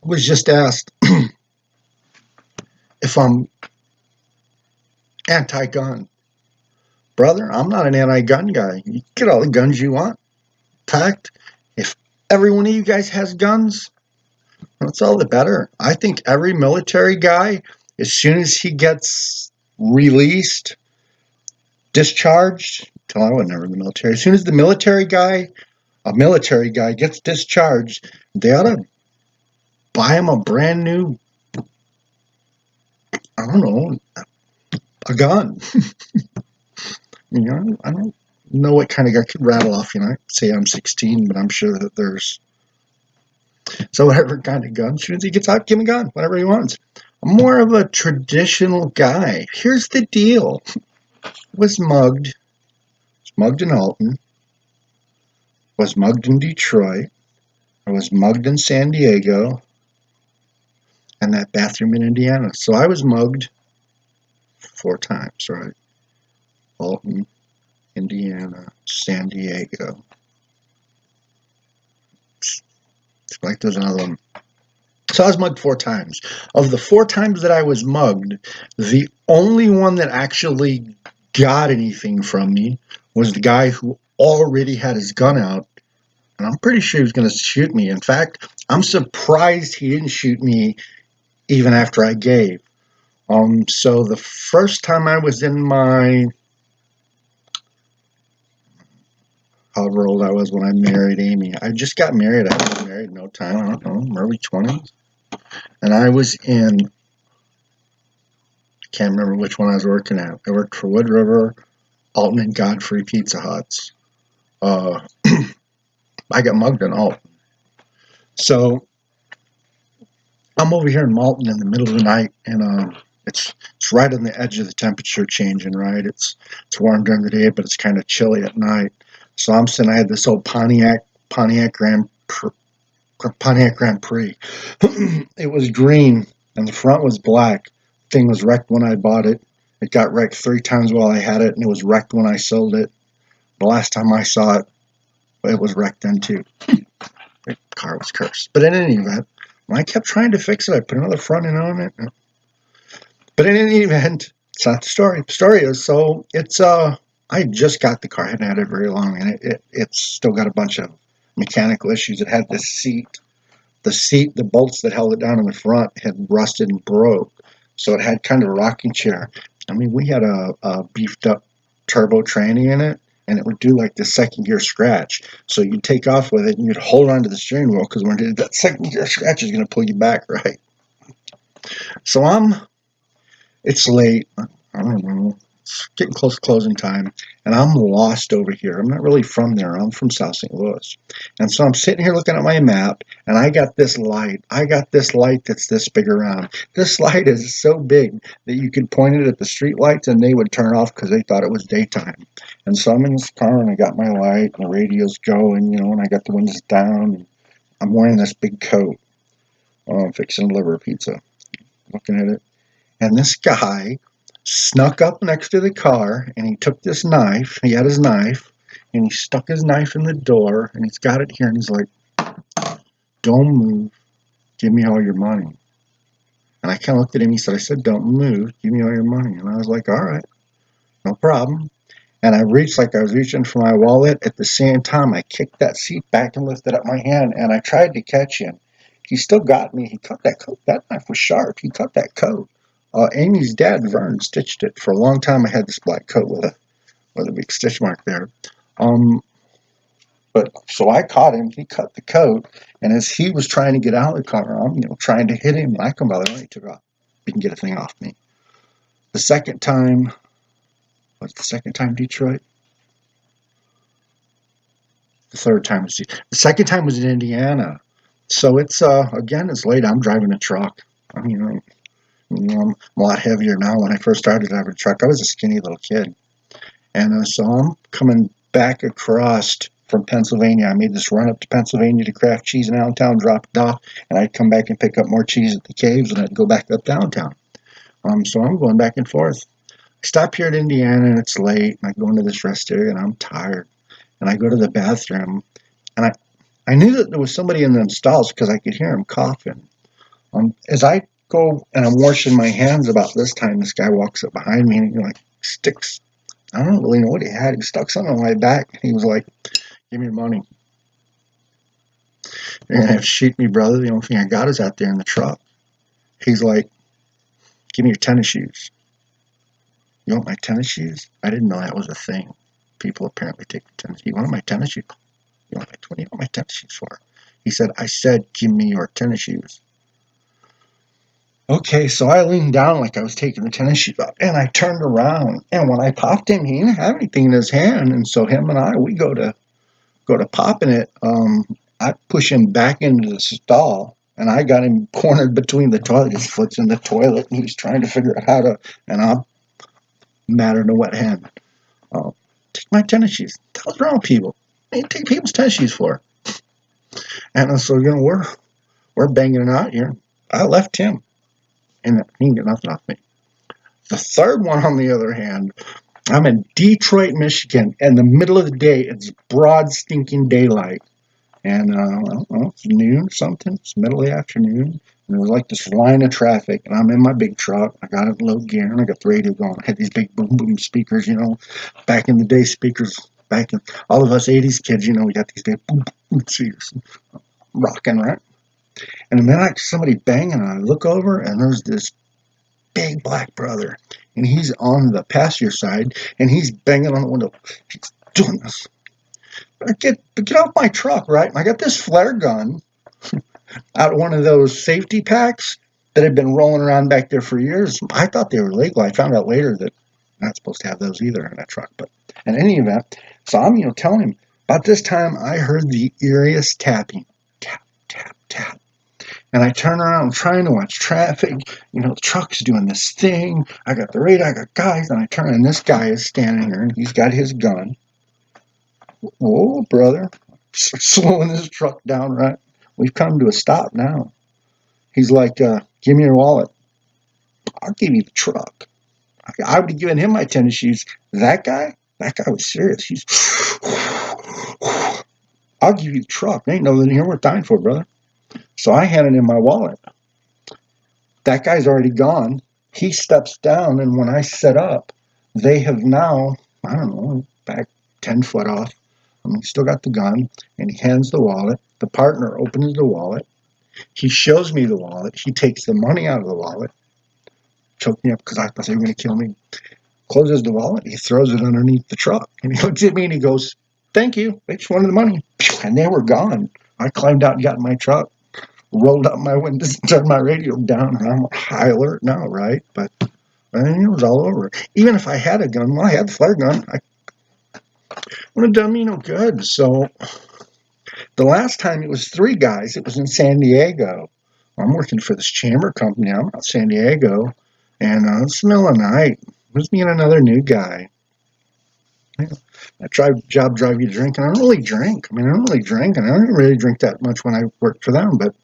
was just asked if I'm anti-gun. Brother, I'm not an anti-gun guy. You get all the guns you want. In fact, if every one of you guys has guns, that's all the better. I think every military guy, as soon as he gets released, discharged, till I was never in the military, as soon as a military guy gets discharged, they ought to buy him a brand new, I don't know, a gun. I don't know what kind of guy could rattle off, I say I'm 16, but I'm sure that there's, so whatever kind of gun, as soon as he gets out, give him a gun, whatever he wants. I'm more of a traditional guy. Here's the deal. Was mugged in Alton, was mugged in Detroit, I was mugged in San Diego, and that bathroom in Indiana. So I was mugged 4 times, right? Alton, Indiana, San Diego. It's like there's another one. So I was mugged 4 times. Of the 4 times that I was mugged, the only one that actually got anything from me was the guy who already had his gun out, and I'm pretty sure he was going to shoot me. In fact, I'm surprised he didn't shoot me even after I gave. So the first time I was in my, however old I was when I married Amy, I just got married. I hadn't been married no time. I don't know, early 20s. And I was in, I can't remember which one I was working at. I worked for Wood River, Alton, and Godfrey Pizza Huts. I got mugged in Alton. So I'm over here in Malton in the middle of the night, and it's right on the edge of the temperature changing. Right, it's warm during the day, but it's kind of chilly at night. So I'm sitting. I had this old Pontiac Grand Prix. It was green and the front was black. Thing was wrecked when I bought it. It got wrecked 3 times while I had it, and it was wrecked when I sold it. The last time I saw it, it was wrecked then too. The car was cursed. But in any event, when I kept trying to fix it, I put another front end on it. But in any event, it's not the story. The story is, so it's I just got the car. I hadn't had it very long, and it's still got a bunch of mechanical issues. It had this seat. The bolts that held it down in the front had rusted and broke. So it had kind of a rocking chair. I mean, we had a beefed up turbo tranny in it, and it would do like the second gear scratch. So you'd take off with it, and you'd hold on to the steering wheel, because when that second gear scratch is going to pull you back, right? So it's late. I don't know. It's getting close to closing time, and I'm lost over here. I'm not really from there. I'm from South St. Louis. And so I'm sitting here looking at my map, and I got this light. I got this light that's this big around. This light is so big that you could point it at the street lights, and they would turn off because they thought it was daytime. And so I'm in this car, and I got my light, and the radio's going, and I got the windows down, and I'm wearing this big coat. I'm fixing to deliver a pizza. Looking at it. And this guy snuck up next to the car, and he took this knife. He had his knife, and he stuck his knife in the door, and he's got it here, and he's like, "Don't move. Give me all your money." And I kind of looked at him. He said, "I said, don't move. Give me all your money." And I was like, "All right, no problem." And I reached like I was reaching for my wallet. At the same time, I kicked that seat back and lifted up my hand, and I tried to catch him. He still got me. He cut that coat. That knife was sharp. He cut that coat. Amy's dad, Vern, stitched it. For a long time, I had this black coat with a big stitch mark there. But so I caught him. He cut the coat, and as he was trying to get out of the car, I'm trying to hit him. I come by the way, he took off. He can get a thing off me. The second time, what's the second time Detroit? The third time was the second time was in Indiana. So it's again, it's late. I'm driving a truck. I mean, I'm a lot heavier now. When I first started driving a truck, I was a skinny little kid. And so I'm coming back across from Pennsylvania. I made this run up to Pennsylvania to Kraft Cheese in Allentown, drop it off, and I'd come back and pick up more cheese at the caves, and I'd go back up downtown. So I'm going back and forth. I stop here at Indiana, and it's late, and I go into this rest area, and I'm tired. And I go to the bathroom, and I knew that there was somebody in them stalls because I could hear him coughing. As I go and I'm washing my hands about this time, this guy walks up behind me and he like sticks. I don't really know what he had. He stuck something on my back. He was like, "Give me your money. You're gonna have to shoot me, brother. The only thing I got is out there in the truck." He's like, "Give me your tennis shoes." You want my tennis shoes? I didn't know that was a thing. People apparently take the tennis. You want my tennis shoes? You want my tennis shoes for? He said, "I said, give me your tennis shoes." Okay, so I leaned down like I was taking the tennis shoes up, and I turned around, and when I popped him, he didn't have anything in his hand, and so him and we go to popping it. I push him back into the stall, and I got him cornered between the toilet. His foot's in the toilet, and he's trying to figure out how to. And I'm mad at a wet hand. Uh, Take my tennis shoes. What's wrong with people? What do you take people's tennis shoes for? And so we're banging it out here. I left him, and he didn't get nothing off me. The third one, on the other hand, I'm in Detroit, Michigan, in the middle of the day. It's broad, stinking daylight. And it's noon or something. It's middle of the afternoon. And there was like this line of traffic. And I'm in my big truck. I got it low gear, and I got the radio going. I had these big boom boom speakers, back in the day speakers. Back in all of us 80s kids, we got these big boom boom speakers rocking, right? And then somebody banging, and I look over, and there's this big black brother. And he's on the passenger side, and he's banging on the window. He's doing this. Get off my truck, right? And I got this flare gun out of one of those safety packs that had been rolling around back there for years. I thought they were legal. I found out later that I'm not supposed to have those either in that truck. But in any event, so I'm telling him about this time I heard the eeriest tapping, tap tap tap. And I turn around trying to watch traffic. The truck's doing this thing. I got the radar, I got guys, and I turn, and this guy is standing there, and he's got his gun. Whoa, brother. Slowing his truck down, right? We've come to a stop now. He's like, give me your wallet. I'll give you the truck. I would have given him my tennis shoes. That guy was serious. He's, I'll give you the truck. There ain't nothing here worth dying for, brother. So I handed him my wallet. That guy's already gone. He steps down, and when I set up, they have now, I don't know, back 10 foot off. Still got the gun, and he hands the wallet. The partner opens the wallet. He shows me the wallet. He takes the money out of the wallet. Choked me up because I thought they were going to kill me. Closes the wallet. He throws it underneath the truck. And he looks at me and he goes, "Thank you. They just wanted the money." And they were gone. I climbed out and got in my truck, rolled up my windows, turned my radio down, and I'm high alert now, right? But it was all over. Even if I had a gun, I had the flare gun, I would have done me no good. So the last time it was 3 guys. It was in San Diego. I'm working for this chamber company. I'm out in San Diego. And it's the middle of the night. There's me and another new guy. That job drive you drinking. I don't really drink. I don't really drink, and I don't really drink that much when I worked for them. But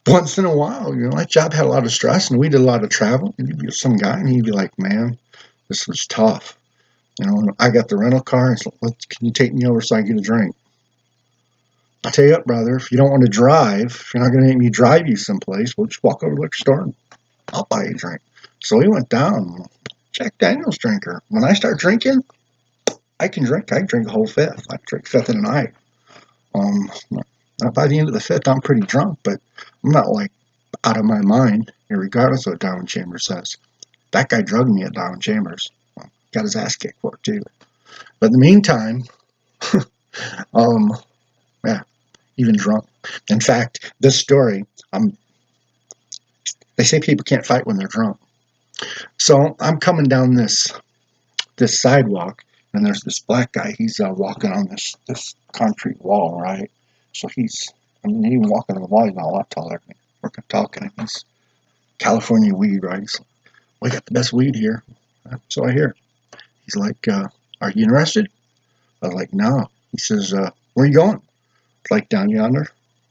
once in a while, that job had a lot of stress, and we did a lot of travel. And you'd be with some guy, and he'd be like, "Man, this was tough. I got the rental car. And so, can you take me over so I get a drink?" I'll tell you what, brother, if you don't want to drive, if you're not going to make me drive you someplace, we'll just walk over to the liquor store and I'll buy you a drink. So he went down. Jack Daniels drinker. When I start drinking, I can drink. I can drink a whole fifth. I can drink a fifth in a night. By the end of the fifth, I'm pretty drunk, but I'm not like out of my mind, regardless of what Darwin Chambers says. That guy drugged me at Darwin Chambers. Got his ass kicked for it, too. But in the meantime, yeah, even drunk. In fact, this story, they say people can't fight when they're drunk. So I'm coming down this sidewalk, and there's this black guy. He's walking on this concrete wall, right? So he's even walking on the wall. He's not a lot taller than me. We're talking, and he's California weed, right? He's like, "We got the best weed here." So I hear. He's like, "Are you interested?" I was like, "No." He says, "Where are you going?" It's like, "Down yonder."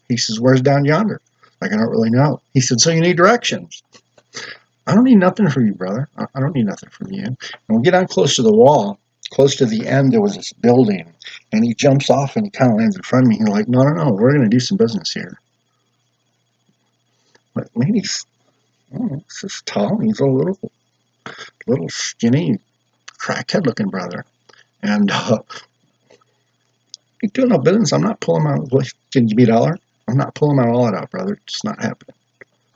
He says, "Where's down yonder?" Like, "I don't really know." He said, "So you need directions." "I don't need nothing from you, brother. I don't need nothing from you." And we get on close to the wall, close to the end, there was this building, and he jumps off and he kind of lands in front of me. He's like, "No, we're going to do some business here." but maybe I don't know, he's just tall. He's a little skinny, crackhead looking brother. And he's doing no business. I'm not pulling my, can you give me $1? I'm not pulling my wallet out, brother. It's not happening.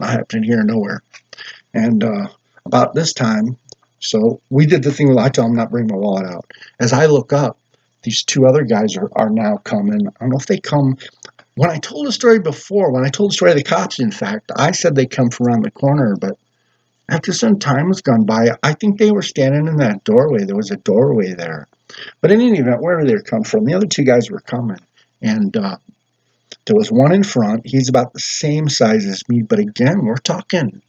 Not happening here nowhere. And about this time, so we did the thing where I tell him not bring my wallet out. As I look up, these two other guys are now coming. I don't know if they come. When I told the story before, when I told the story of the cops, in fact, I said they come from around the corner, but after some time has gone by, I think they were standing in that doorway. There was a doorway there. But in any event, wherever they come from, the other two guys were coming. And there was one in front. He's about the same size as me. But again, we're talking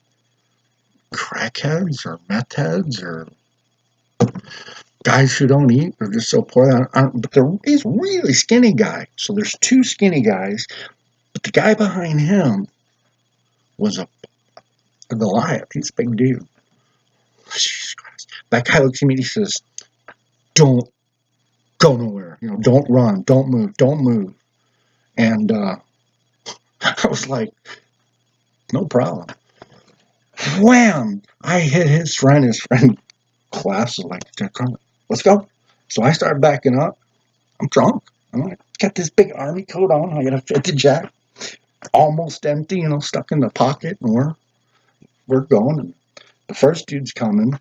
crackheads or meth heads or guys who don't eat or just so poor. But he's a really skinny guy. So there's two skinny guys. But the guy behind him was a Goliath. He's a big dude. Jesus Christ. That guy looks at me and he says, don't go nowhere. Don't run. Don't move. Don't move. And I was like, no problem. Wham! I hit his friend. His friend class was like, let's go. So I started backing up. I'm drunk. I'm like, got this big army coat on. I got a fitted jacket, almost empty, stuck in the pocket, and we're going. And the first dude's coming,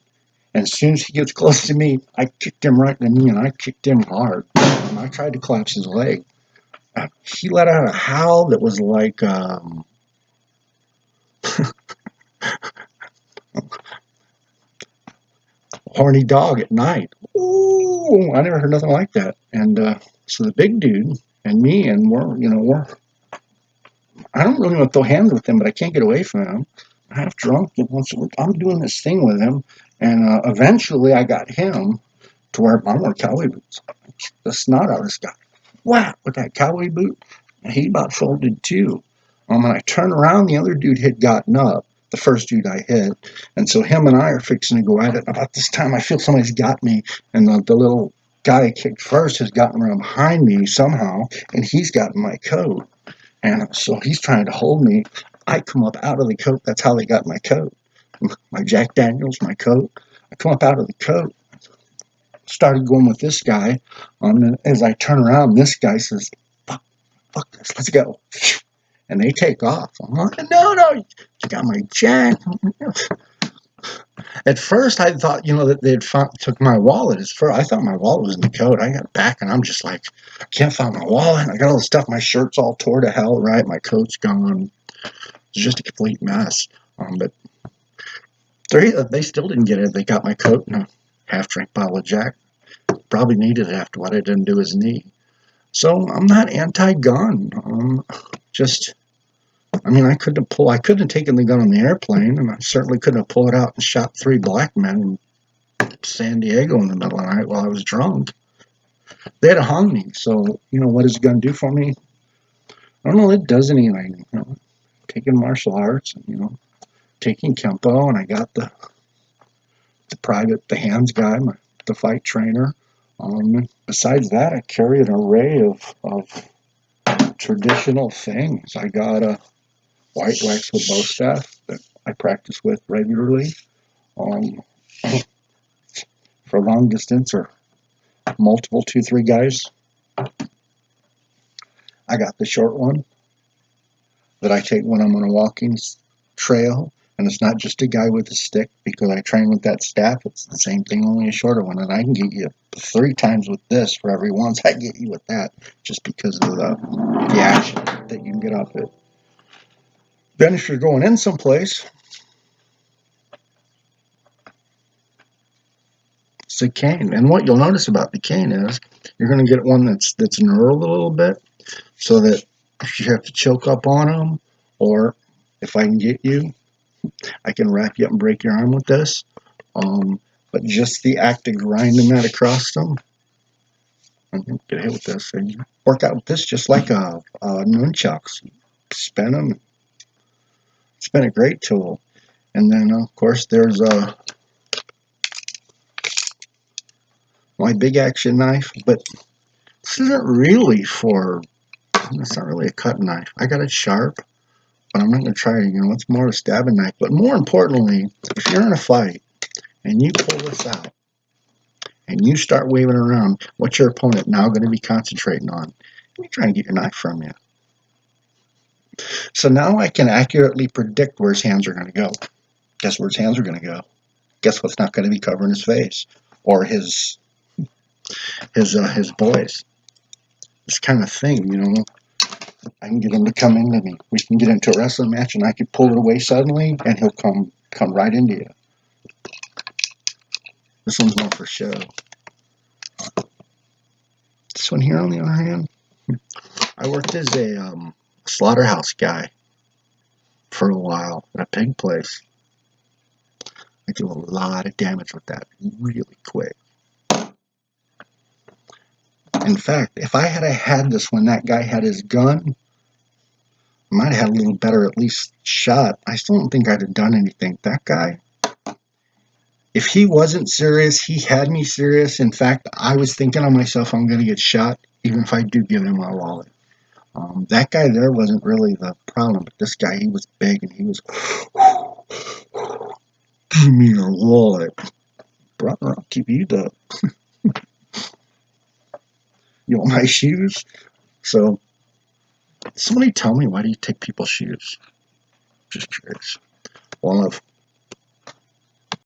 and as soon as he gets close to me, I kicked him right in the knee, and I kicked him hard. And I tried to collapse his leg. He let out a howl that was like horny dog at night. Ooh, I never heard nothing like that. And so the big dude and me, and I don't really want to throw hands with him, but I can't get away from him. I'm half drunk, and I'm doing this thing with him, and eventually I got him to where I'm wearing cowboy boots. The snot out of this guy. Wow, with that cowboy boot, he about folded too. When I turned around, the other dude had gotten up. The first dude I hit, and so him and I are fixing to go at it. About this time, I feel somebody's got me, and the little guy I kicked first has gotten around behind me somehow, and he's gotten my coat, and so he's trying to hold me. I come up out of the coat. That's how they got my coat, my Jack Daniels, my coat. I come up out of the coat, started going with this guy. As I turn around, this guy says, fuck this, let's go. And they take off. I'm like, no, you got my jack. At first, I thought, that they had took my wallet. I thought my wallet was in the coat. I got back, and I'm just like, I can't find my wallet. I got all the stuff. My shirt's all tore to hell, right? My coat's gone. It's just a complete mess. But they still didn't get it. They got my coat and a half-drink bottle of Jack. Probably needed it after what I didn't do his knee. So I'm not anti-gun. I couldn't have taken the gun on the airplane, and I certainly couldn't have pulled it out and shot 3 black men in San Diego in the middle of the night while I was drunk. They had hung me, so, what does a gun do for me? I don't know, it does anything. Taking martial arts, and, taking Kempo, and I got the hands guy, the fight trainer. Besides that, I carry an array of traditional things. I got a white wax with bow staff that I practice with regularly for long distance or multiple 2-3 guys. I got the short one that I take when I'm on a walking trail, and it's not just a guy with a stick because I train with that staff. It's the same thing, only a shorter one, and I can get you 3 times with this for every once I get you with that, just because of the action that you can get off it. Then if you're going in someplace, it's a cane. And what you'll notice about the cane is you're going to get one that's knurled a little bit, so that if you have to choke up on them, or if I can get you, I can wrap you up and break your arm with this. But just the act of grinding that across them, I'm going to get hit with this. And you work out with this just like a nunchucks. Spin them. It's been a great tool. And then, of course, there's my big action knife. But this isn't really it's not really a cut knife. I got it sharp. but I'm not going to try it. It's more a stabbing knife. But more importantly, if you're in a fight and you pull this out and you start waving around, what's your opponent now going to be concentrating on? You're trying to get your knife from you. So now I can accurately predict where his hands are going to go. Guess where his hands are going to go? Guess what's not going to be covering his face or his boys? This kind of thing, I can get him to come into me. We can get into a wrestling match, and I can pull it away suddenly, and he'll come right into you. This one's more for show. This one here, on the other hand, I worked as a slaughterhouse guy for a while at a pig place. I do a lot of damage with that really quick. In fact, if I had this when that guy had his gun, I might have had a little better at least shot. I still don't think I'd have done anything. That guy, if he wasn't serious, he had me serious. In fact, I was thinking of myself, I'm going to get shot, even if I do give him my wallet. That guy there wasn't really the problem, but this guy, he was big, and he was, give me your wallet. Brother, I'll keep you the, you want my shoes? So, somebody tell me, why do you take people's shoes? Just curious. Well, if